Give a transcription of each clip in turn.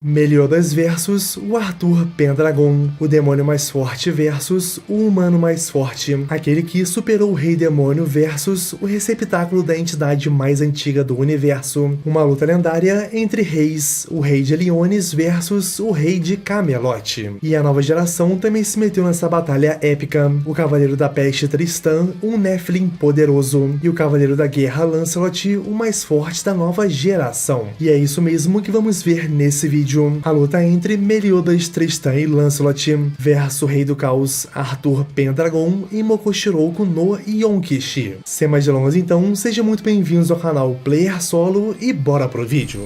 Meliodas versus o Arthur Pendragon, o demônio mais forte versus o humano mais forte, aquele que superou o rei demônio versus o receptáculo da entidade mais antiga do universo, uma luta lendária entre reis, o rei de Eliones versus o rei de Camelot. E a nova geração também se meteu nessa batalha épica, o cavaleiro da peste Tristan, um Nephilim poderoso, e o cavaleiro da guerra Lancelot, o mais forte da nova geração. E é isso mesmo que vamos ver nesse vídeo. A luta entre Meliodas, Tristan e Lancelot versus o Rei do Caos Arthur Pendragon e Mokoshiroko no Yonkishi. Sem mais delongas então, sejam muito bem-vindos ao canal Player Solo e bora pro vídeo.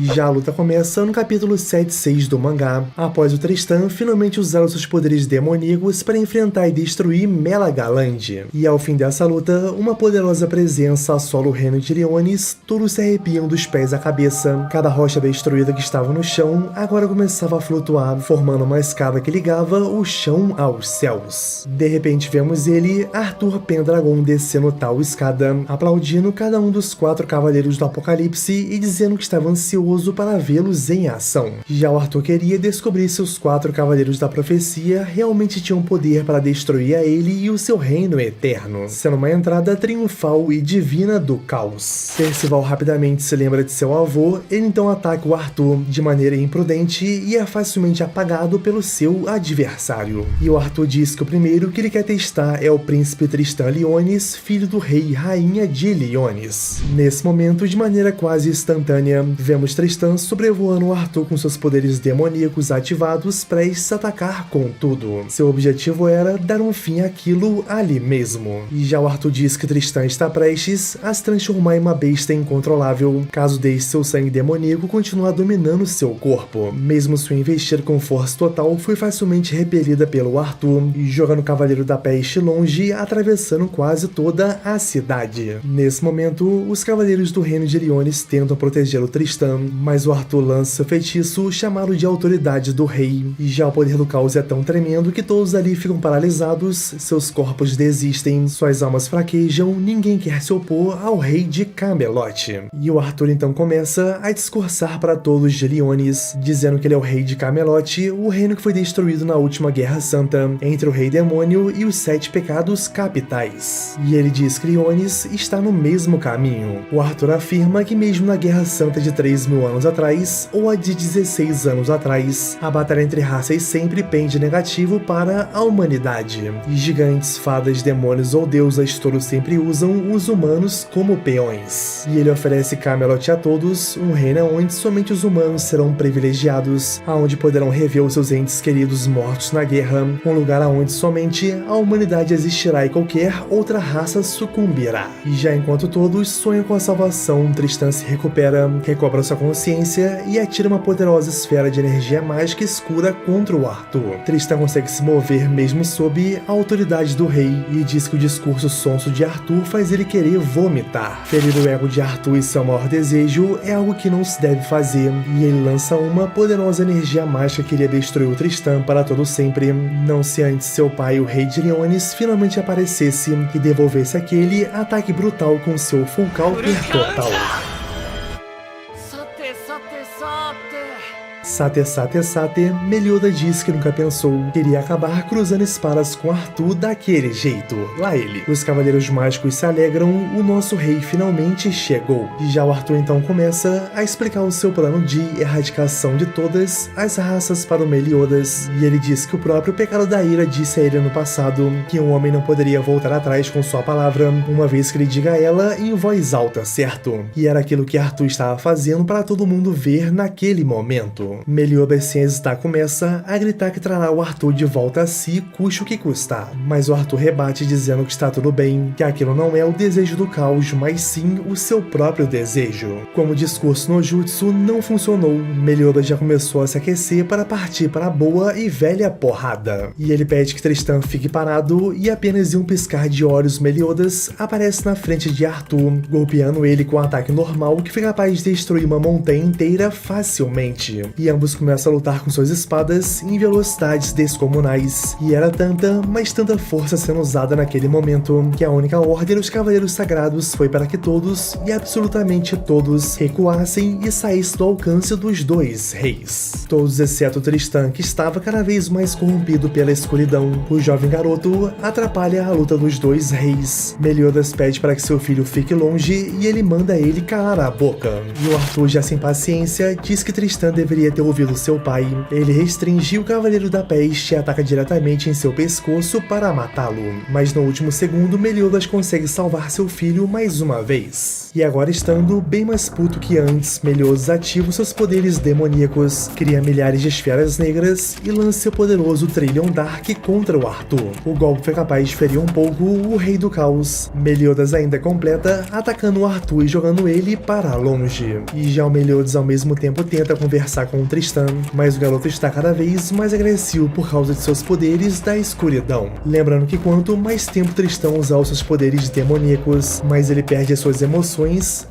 Já a luta começa no capítulo 7-6 do mangá, após o Tristan finalmente usar os seus poderes demoníacos para enfrentar e destruir Melagaland. E ao fim dessa luta, uma poderosa presença assola o reino de Eliones, todos se arrepiam dos pés à cabeça. Cada rocha destruída que estava no chão agora começava a flutuar, formando uma escada que ligava o chão aos céus. De repente vemos ele, Arthur Pendragon, descendo tal escada, aplaudindo cada um dos 4 cavaleiros do Apocalipse e dizendo que estava ansioso para vê-los em ação. Já o Arthur queria descobrir se os 4 cavaleiros da profecia realmente tinham poder para destruir a ele e o seu reino eterno, sendo uma entrada triunfal e divina do caos. Percival rapidamente se lembra de seu avô, ele então ataca o Arthur de maneira imprudente e é facilmente apagado pelo seu adversário. E o Arthur diz que o primeiro que ele quer testar é o príncipe Tristan Liones, filho do rei e rainha de Liones. Nesse momento, de maneira quase instantânea, vemos Tristan sobrevoando o Arthur com seus poderes demoníacos ativados, prestes a atacar com tudo. Seu objetivo era dar um fim àquilo ali mesmo. E já o Arthur diz que Tristan está prestes a se transformar em uma besta incontrolável, caso deixe seu sangue demoníaco continuar dominando seu corpo. Mesmo sua investida com força total foi facilmente repelida pelo Arthur, jogando o cavaleiro da peste longe, atravessando quase toda a cidade. Nesse momento, os cavaleiros do reino de Eliones tentam proteger o Tristan, mas o Arthur lança seu feitiço chamado de autoridade do rei, e já o poder do caos é tão tremendo que todos ali ficam paralisados, seus corpos desistem, suas almas fraquejam, ninguém quer se opor ao rei de Camelot. E o Arthur então começa a discursar para todos de Eliones, dizendo que ele é o rei de Camelot, o reino que foi destruído na última Guerra Santa, entre o rei demônio e os 7 pecados capitais. E ele diz que Eliones está no mesmo caminho. O Arthur afirma que mesmo na Guerra Santa de 3.000 anos atrás, ou a de 16 anos atrás, a batalha entre raças sempre pende negativo para a humanidade. E gigantes, fadas, demônios ou deusas todos sempre usam os humanos como peões. E ele oferece Camelot a todos, um reino onde somente os humanos serão privilegiados, aonde poderão rever os seus entes queridos mortos na guerra, um lugar aonde somente a humanidade existirá e qualquer outra raça sucumbirá. E já enquanto todos sonham com a salvação, Tristan se recupera, recobra sua consciência e atira uma poderosa esfera de energia mágica escura contra o Arthur. Tristan consegue se mover mesmo sob a autoridade do rei e diz que o discurso sonso de Arthur faz ele querer vomitar. Ferir o ego de Arthur e seu maior desejo é algo que não se deve fazer, e ele lança uma poderosa energia mágica que iria destruir o Tristan para todo sempre, não se antes seu pai, o rei de Eliones, finalmente aparecesse e devolvesse aquele ataque brutal com seu Full Counter total. Sate, Meliodas diz que nunca pensou que iria acabar cruzando espadas com Arthur daquele jeito. Lá ele. Os cavaleiros mágicos se alegram, o nosso rei finalmente chegou. E já o Arthur então começa a explicar o seu plano de erradicação de todas as raças para o Meliodas. E ele diz que o próprio pecado da ira disse a ele no passado que um homem não poderia voltar atrás com sua palavra, uma vez que ele diga ela em voz alta, certo? E era aquilo que Arthur estava fazendo para todo mundo ver naquele momento. Meliodas, sem hesitar, começa a gritar que trará o Arthur de volta a si, custe o que custar. Mas o Arthur rebate dizendo que está tudo bem, que aquilo não é o desejo do caos, mas sim o seu próprio desejo. Como o discurso no jutsu não funcionou, Meliodas já começou a se aquecer para partir para a boa e velha porrada. E ele pede que Tristan fique parado e apenas em um piscar de olhos Meliodas aparece na frente de Arthur, golpeando ele com um ataque normal que foi capaz de destruir uma montanha inteira facilmente. e ambos começam a lutar com suas espadas em velocidades descomunais. E era tanta, mas tanta força sendo usada naquele momento, que a única ordem dos Cavaleiros Sagrados foi para que todos, e absolutamente todos, recuassem e saíssem do alcance dos dois reis. Todos exceto Tristan, que estava cada vez mais corrompido pela escuridão. O jovem garoto atrapalha a luta dos dois reis. Meliodas pede para que seu filho fique longe e ele manda ele calar a boca. E o Arthur, já sem paciência, diz que Tristan deveria ter ouvido seu pai. Ele restringe o Cavaleiro da Peste e ataca diretamente em seu pescoço para matá-lo. Mas no último segundo, Meliodas consegue salvar seu filho mais uma vez. E agora, estando bem mais puto que antes, Meliodas ativa seus poderes demoníacos, cria milhares de esferas negras e lança seu poderoso Trillion Dark contra o Arthur. O golpe foi capaz de ferir um pouco o Rei do Caos. Meliodas ainda completa, atacando o Arthur e jogando ele para longe. E já o Meliodas ao mesmo tempo tenta conversar com o Tristan, mas o garoto está cada vez mais agressivo por causa de seus poderes da escuridão. Lembrando que quanto mais tempo Tristan usar os seus poderes demoníacos, mais ele perde as suas emoções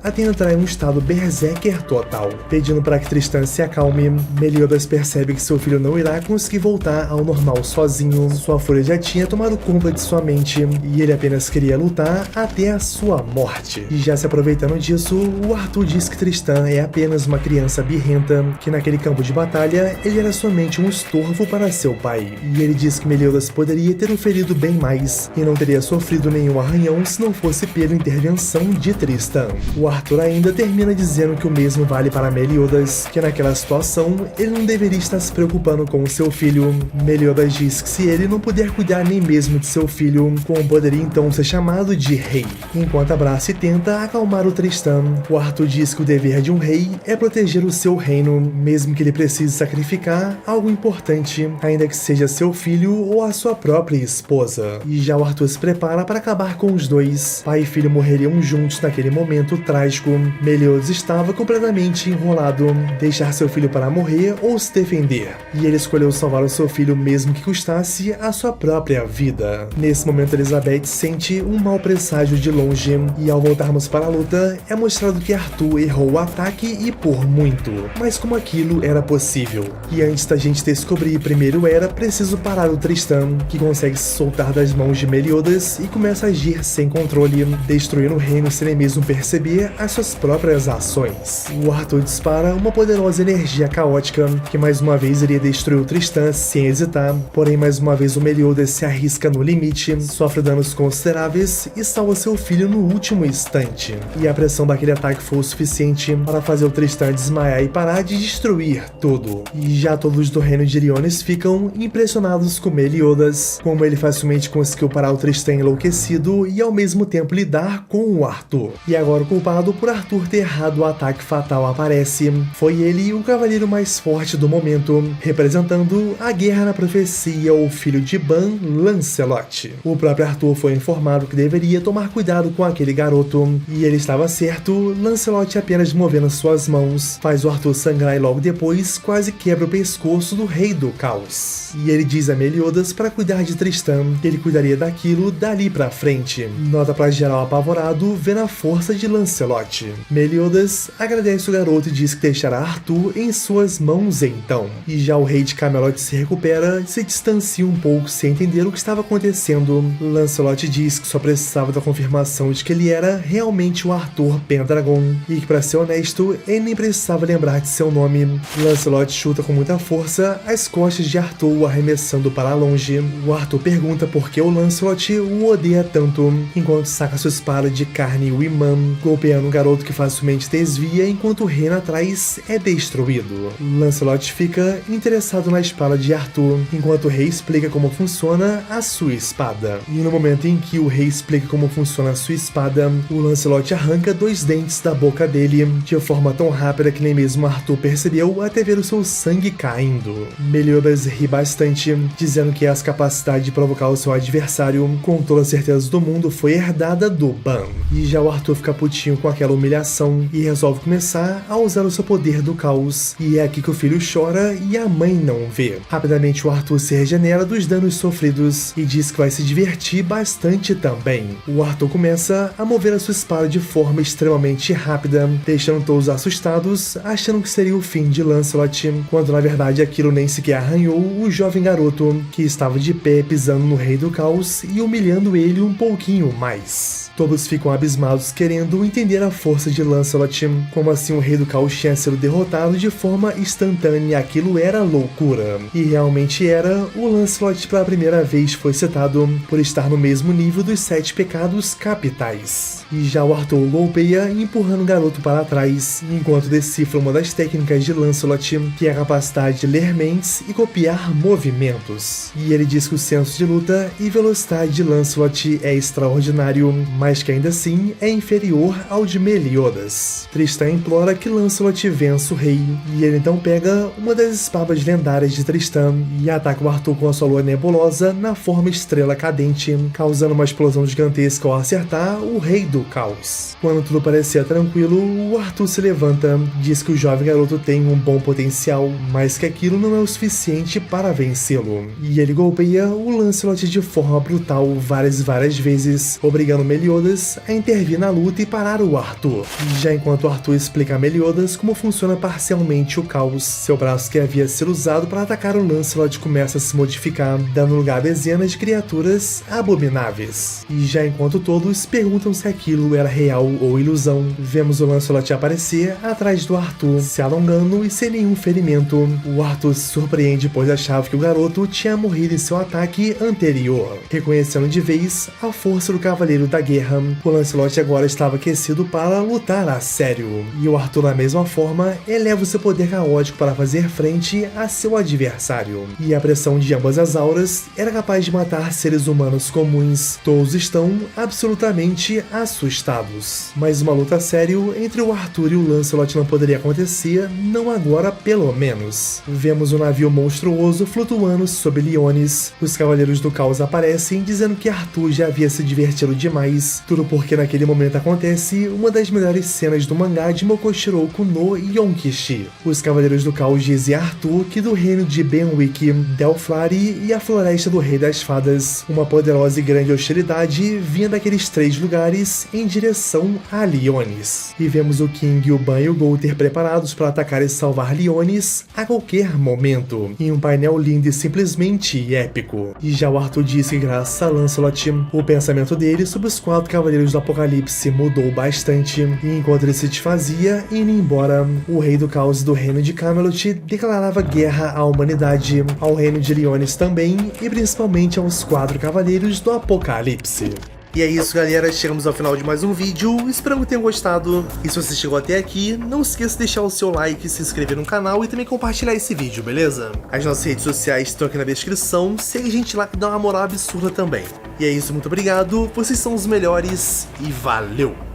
até entrar em um estado berserker total. Pedindo para que Tristan se acalme, Meliodas percebe que seu filho não irá conseguir voltar ao normal sozinho. Sua fúria já tinha tomado conta de sua mente e ele apenas queria lutar até a sua morte. E já se aproveitando disso, o Arthur diz que Tristan é apenas uma criança birrenta, que naquele campo de batalha ele era somente um estorvo para seu pai. E ele diz que Meliodas poderia ter o ferido bem mais e não teria sofrido nenhum arranhão se não fosse pela intervenção de Tristan. O Arthur ainda termina dizendo que o mesmo vale para Meliodas, que naquela situação ele não deveria estar se preocupando com o seu filho. Meliodas diz que se ele não puder cuidar nem mesmo de seu filho, como poderia então ser chamado de rei? Enquanto abraça e tenta acalmar o Tristan, o Arthur diz que o dever de um rei é proteger o seu reino, mesmo que ele precise sacrificar algo importante, ainda que seja seu filho ou a sua própria esposa. E já o Arthur se prepara para acabar com os dois. Pai e filho morreriam juntos naquele momento trágico. Meliodas estava completamente enrolado, deixar seu filho para morrer ou se defender. E ele escolheu salvar o seu filho mesmo que custasse a sua própria vida. Nesse momento, Elizabeth sente um mau presságio de longe, e ao voltarmos para a luta, é mostrado que Arthur errou o ataque e por muito. Mas como aquilo era possível? E antes da gente descobrir, primeiro era preciso parar o Tristan, que consegue se soltar das mãos de Meliodas e começa a agir sem controle, destruindo o reino sem nem mesmo perceber as suas próprias ações. O Arthur dispara uma poderosa energia caótica, que mais uma vez iria destruir o Tristan sem hesitar, porém mais uma vez o Meliodas se arrisca no limite, sofre danos consideráveis e salva seu filho no último instante. E a pressão daquele ataque foi o suficiente para fazer o Tristan desmaiar e parar de destruir tudo. E já todos do reino de Liones ficam impressionados com Meliodas, como ele facilmente conseguiu parar o Tristan enlouquecido e ao mesmo tempo lidar com o Arthur. E agora o culpado por Arthur ter errado o ataque fatal aparece. Foi ele o cavaleiro mais forte do momento, representando a guerra na profecia, o filho de Ban, Lancelot. O próprio Arthur foi informado que deveria tomar cuidado com aquele garoto, e ele estava certo. Lancelot, apenas movendo suas mãos, faz o Arthur sangrar e logo depois quase quebra o pescoço do Rei do Caos. E ele diz a Meliodas para cuidar de Tristan, que ele cuidaria daquilo dali pra frente. Nota pra geral apavorado, vendo a força de Lancelot. Meliodas agradece o garoto e diz que deixará Arthur em suas mãos então. E já o Rei de Camelot se recupera e se distancia um pouco sem entender o que estava acontecendo. Lancelot diz que só precisava da confirmação de que ele era realmente o Arthur Pendragon, e que, para ser honesto, ele nem precisava lembrar de seu nome. Lancelot chuta com muita força as costas de Arthur, arremessando para longe. O Arthur pergunta por que o Lancelot o odeia tanto, enquanto saca sua espada de carne e o imã, golpeando um garoto que facilmente desvia enquanto o reino atrás é destruído. Lancelot fica interessado na espada de Arthur, enquanto o rei explica como funciona a sua espada. E no momento em que o rei explica como funciona a sua espada, o Lancelot arranca 2 dentes da boca dele, de forma tão rápida que nem mesmo Arthur percebeu até ver o seu sangue caindo. Meliodas ri bastante, dizendo que essa capacidade de provocar o seu adversário, com toda a certeza do mundo, foi herdada do Ban. E já o Arthur fica ficar putinho com aquela humilhação e resolve começar a usar o seu poder do caos. E é aqui que o filho chora e a mãe não vê. Rapidamente o Arthur se regenera dos danos sofridos e diz que vai se divertir bastante também. O Arthur começa a mover a sua espada de forma extremamente rápida, deixando todos assustados, achando que seria o fim de Lancelot, quando na verdade aquilo nem sequer arranhou o jovem garoto, que estava de pé pisando no Rei do Caos e humilhando ele um pouquinho mais. Todos ficam abismados querendo entender a força de Lancelot, como assim o Rei do Caos tinha sido derrotado de forma instantânea, aquilo era loucura. E realmente era, o Lancelot pela primeira vez foi citado por estar no mesmo nível dos 7 pecados capitais. E já o Arthur golpeia empurrando o garoto para trás, enquanto decifra uma das técnicas de Lancelot, que é a capacidade de ler mentes e copiar movimentos. E ele diz que o senso de luta e velocidade de Lancelot é extraordinário, mas que ainda assim é inferior ao de Meliodas. Tristan implora que Lancelot vença o rei, e ele então pega uma das espadas lendárias de Tristan e ataca o Arthur com a sua lua nebulosa na forma estrela cadente, causando uma explosão gigantesca ao acertar o Rei do Caos. Quando tudo parecia tranquilo, o Arthur se levanta, diz que o jovem garoto tem um bom potencial, mas que aquilo não é o suficiente para vencê-lo. E ele golpeia o Lancelot de forma brutal várias vezes, obrigando Meliodas a intervir na luta e parar o Arthur. Já enquanto Arthur explica a Meliodas como funciona parcialmente o caos, seu braço que havia sido usado para atacar o Lancelot começa a se modificar, dando lugar a dezenas de criaturas abomináveis. E já enquanto todos perguntam se aquilo era real ou ilusão, vemos o Lancelot aparecer atrás do Arthur, se alongando e sem nenhum ferimento. O Arthur se surpreende pois achava que o garoto tinha morrido em seu ataque anterior. Reconhecendo de vez a força do Cavaleiro da Guerra, o Lancelot agora estava aquecido para lutar a sério. E o Arthur, da mesma forma, eleva o seu poder caótico para fazer frente a seu adversário. E a pressão de ambas as auras era capaz de matar seres humanos comuns. Todos estão absolutamente assustados. Mas uma luta a sério entre o Arthur e o Lancelot não poderia acontecer, não agora pelo menos. Vemos um navio monstruoso flutuando sob Liones. Os Cavaleiros do Caos aparecem dizendo que Arthur já havia se divertido demais, tudo porque naquele momento acontece uma das melhores cenas do mangá de Mokoshiroko no Yonkishi. Os Cavaleiros do Caos dizem a Arthur que do reino de Benwick, Delflari e a Floresta do Rei das Fadas, uma poderosa e grande hostilidade vinha daqueles 3 lugares em direção a Liones. E vemos o King, o Ban e o Golter preparados para atacar e salvar Liones a qualquer momento, em um painel lindo e simplesmente épico. E já o Arthur diz que graças a Lancelot, o pensamento dele sobre os 4 Cavaleiros do Apocalipse mudou bastante, e enquanto ele se desfazia, indo embora, o Rei do Caos do Reino de Camelot declarava guerra à humanidade, ao Reino de Liones também, e principalmente aos 4 Cavaleiros do Apocalipse. E é isso, galera, chegamos ao final de mais um vídeo, espero que tenham gostado, e se você chegou até aqui, não esqueça de deixar o seu like, se inscrever no canal e também compartilhar esse vídeo, beleza? As nossas redes sociais estão aqui na descrição, segue a gente lá que dá uma moral absurda também. E é isso, muito obrigado, vocês são os melhores e valeu!